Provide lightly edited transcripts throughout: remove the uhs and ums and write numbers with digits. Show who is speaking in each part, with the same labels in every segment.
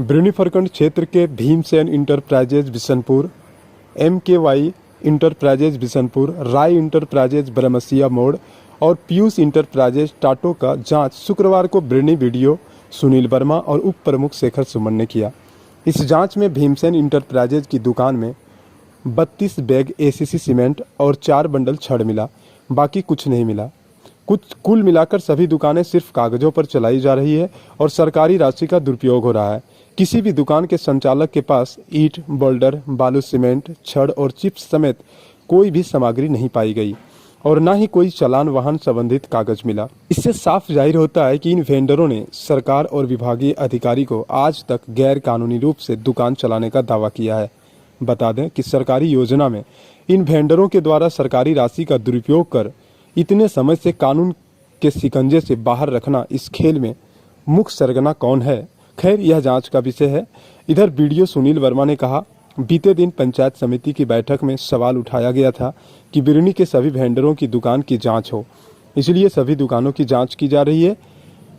Speaker 1: बिरनी प्रखंड क्षेत्र के Bhimsen enterprises Bishanpur, MKY enterprises Bishanpur, Rai enterprises Brahmsiya मोड़ और पीयूष इंटरप्राइजेज टाटो का जांच शुक्रवार को बिरनी वीडियो सुनील वर्मा और उप प्रमुख शेखर सुमन ने किया। इस जांच में भीमसेन इंटरप्राइजेज की दुकान में 32 बैग ACC सीमेंट और 4 बंडल छड़ मिला, बाकी कुछ नहीं मिला। कुल मिलाकर सभी दुकानें सिर्फ कागजों पर चलाई जा रही है और सरकारी राशि का दुरुपयोग हो रहा है। किसी भी दुकान के संचालक के पास ईंट, बोल्डर, बालू, सीमेंट, छड़ और चिप्स समेत कोई भी सामग्री नहीं पाई गई और न ही कोई चालान वाहन संबंधित कागज मिला। इससे साफ जाहिर होता है कि इन वेंडरों ने सरकार और विभागीय अधिकारी को आज तक गैर कानूनी रूप से दुकान चलाने का दावा किया है। बता दें कि सरकारी योजना में इन वेंडरों के द्वारा सरकारी राशि का दुरुपयोग कर इतने समय से कानून के शिकंजे से बाहर रखना, इस खेल में मुख्य सरगना कौन है? खैर, यह जांच का विषय है। इधर वीडियो सुनील वर्मा ने कहा, बीते दिन पंचायत समिति की बैठक में सवाल उठाया गया था कि बिरनी के सभी वेंडरों की दुकान की जांच हो, इसलिए सभी दुकानों की जांच की जा रही है।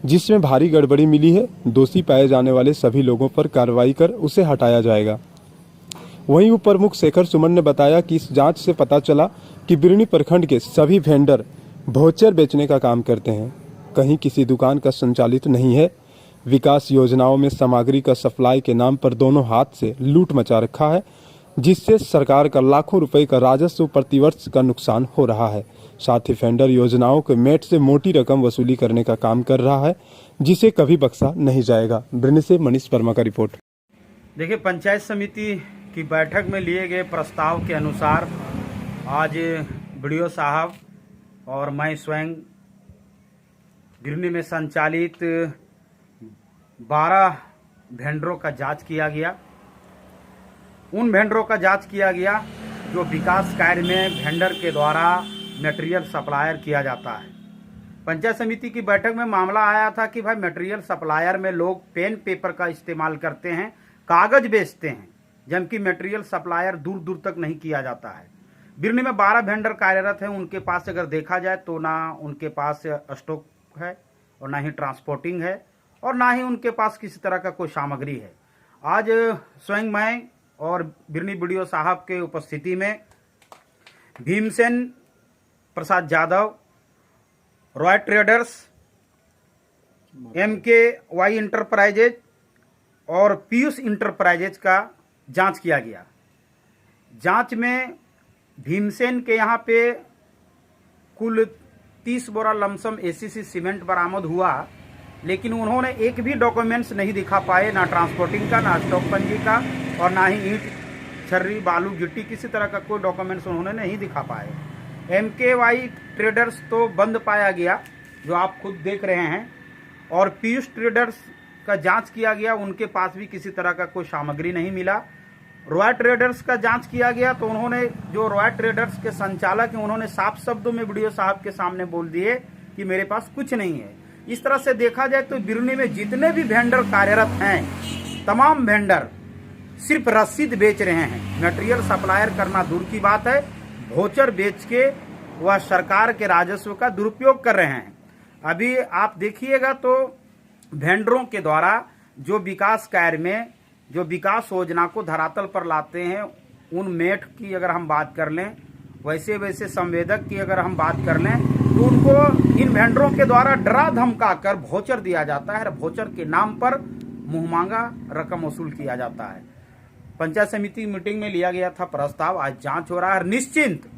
Speaker 1: जिसमें भारी गड़बड़ी मिली है, दोषी पाए जाने वाले सभी लोगों पर कार्रवाई कर उसे हटाया जाएगा। वहीं उप प्रमुख शेखर सुमन ने बताया कि इस जांच से पता चला कि बिरनी प्रखंड के सभी वेंडर वाउचर बेचने का काम करते हैं, कहीं किसी दुकान का संचालित नहीं है। विकास योजनाओं में सामग्री का सप्लाई के नाम पर दोनों हाथ से लूट मचा रखा है, जिससे सरकार का लाखों रुपए का राजस्व प्रतिवर्ष का नुकसान हो रहा है। साथ ही वेंडर योजनाओं के मेट से मोटी रकम वसूली करने का काम कर रहा है, जिसे कभी बख्शा नहीं जाएगा। बिरनी से मनीष वर्मा का रिपोर्ट।
Speaker 2: देखिए, पंचायत समिति की बैठक में लिए गए प्रस्ताव के अनुसार आज BDO साहब और मैं स्वयं बिरनी में संचालित 12 वेंडरों का जांच किया गया। उन वेंडरों का जांच किया गया जो विकास कार्य में वेंडर के द्वारा मटेरियल सप्लायर किया जाता है। पंचायत समिति की बैठक में मामला आया था कि भाई मटेरियल सप्लायर में लोग पेन पेपर का इस्तेमाल करते हैं, कागज बेचते हैं, जबकि मटेरियल सप्लायर दूर दूर तक नहीं किया जाता है। बिरनी में 12 वेंडर कार्यरत हैं। उनके पास अगर देखा जाए तो ना उनके पास स्टॉक है और ना ही ट्रांसपोर्टिंग है और ना ही उनके पास किसी तरह का कोई सामग्री है। आज स्वयं मैं और बिरनी BDO साहब के उपस्थिति में Bhimsen Prasad Yadav, Roy traders, MKY enterprises और पीयूष इंटरप्राइजेज का जांच किया गया। जांच में भीमसेन के यहाँ पे कुल 30 बोरा लमसम ACC सीमेंट बरामद हुआ, लेकिन उन्होंने एक भी डॉक्यूमेंट्स नहीं दिखा पाए, ना ट्रांसपोर्टिंग का, ना स्टॉक पंजी का और ना ही ईंट, छर्री, बालू, गिट्टी, किसी तरह का कोई डॉक्यूमेंट्स उन्होंने नहीं दिखा पाए। MKY ट्रेडर्स तो बंद पाया गया, जो आप खुद देख रहे हैं, और पीयूष ट्रेडर्स का जांच किया गया, उनके पास भी किसी तरह का कोई सामग्री नहीं मिला। रॉय ट्रेडर्स का जांच किया गया तो उन्होंने, जो रॉय ट्रेडर्स के संचालक हैं, उन्होंने साफ शब्दों में BDO साहब के सामने बोल दिए कि मेरे पास कुछ नहीं है। इस तरह से देखा जाए तो बिरनी में जितने भी वेंडर कार्यरत हैं, तमाम वेंडर सिर्फ रसीद बेच रहे हैं। मटेरियल सप्लायर करना दूर की बात है, वाउचर बेच के वह सरकार के राजस्व का दुरुपयोग कर रहे हैं। अभी आप देखिएगा तो वेंडरों के द्वारा जो विकास कार्य में, जो विकास योजना को धरातल पर लाते हैं, उन मेट की अगर हम बात कर लें, वैसे वैसे संवेदक की अगर हम बात कर लें, तो उनको इन वेंडरों के द्वारा डरा धमका कर वाउचर दिया जाता है। वाउचर के नाम पर मुंहमांगा रकम वसूल किया जाता है। पंचायत समिति मीटिंग में लिया गया था प्रस्ताव, आज जांच हो रहा है। निश्चिंत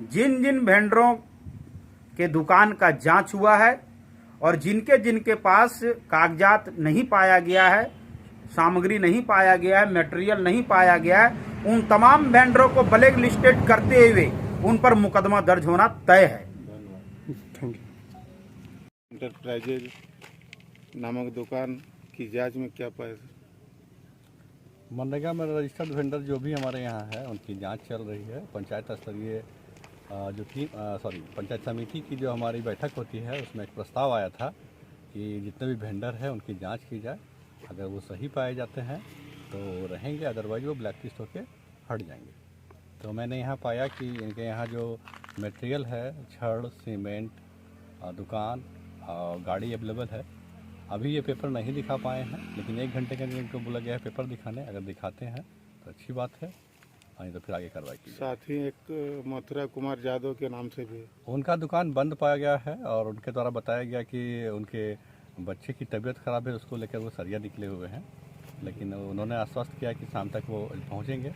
Speaker 2: जिन जिन वेंडरों के दुकान का जांच हुआ है और जिनके जिनके पास कागजात नहीं पाया गया है, सामग्री नहीं पाया गया है, मटेरियल नहीं पाया गया है, उन तमाम वेंडरों को ब्लैक लिस्टेड करते हुए उन पर मुकदमा दर्ज होना तय है।
Speaker 3: इंटरप्राइजेज नामक दुकान की जांच में क्या पाया?
Speaker 4: मनरेगा में रजिस्टर्ड वेंडर जो भी हमारे यहाँ है, उनकी जांच चल रही है। पंचायत स्तरीय पंचायत समिति की जो हमारी बैठक होती है, उसमें एक प्रस्ताव आया था कि जितने भी वेंडर हैं उनकी जांच की जाए। अगर वो सही पाए जाते हैं तो रहेंगे, अदरवाइज वो ब्लैक लिस्ट होकर हट जाएंगे। तो मैंने यहाँ पाया कि इनके यहाँ जो मटेरियल है, छड़, सीमेंट, दुकान, गाड़ी अवेलेबल है, अभी ये पेपर नहीं दिखा पाए हैं, लेकिन 1 घंटे के लिए इनको बोला गया है पेपर दिखाने। अगर दिखाते हैं तो अच्छी बात है, नहीं तो फिर आगे कार्रवाई की जाएगी।
Speaker 3: साथ ही एक मथुरा कुमार यादव के नाम से भी
Speaker 4: उनका दुकान बंद पाया गया है और उनके द्वारा बताया गया कि उनके बच्चे की तबीयत खराब है, उसको लेकर वो सरिया निकले हुए हैं। लेकिन उन्होंने आश्वस्त किया कि शाम तक वो पहुंचेंगे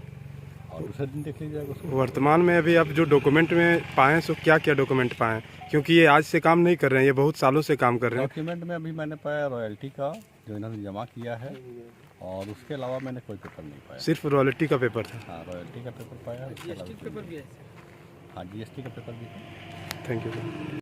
Speaker 4: और दूसरे दिन देख लीजिएगा उसको।
Speaker 1: वर्तमान में अभी आप जो डॉक्यूमेंट में पाए सो क्या क्या डॉक्यूमेंट पाए, क्योंकि ये आज से काम नहीं कर रहे हैं, ये बहुत सालों से काम कर रहे हैं।
Speaker 4: डॉक्यूमेंट में अभी मैंने पाया रॉयल्टी का, जो इन्होंने जमा किया है, और उसके अलावा मैंने कोई पेपर नहीं पाया।
Speaker 1: सिर्फ रॉयल्टी का पेपर था।
Speaker 4: हाँ, रॉयल्टी का पेपर पाया, उसके अलावा हाँ, GST का पेपर भी है।
Speaker 1: Thank you.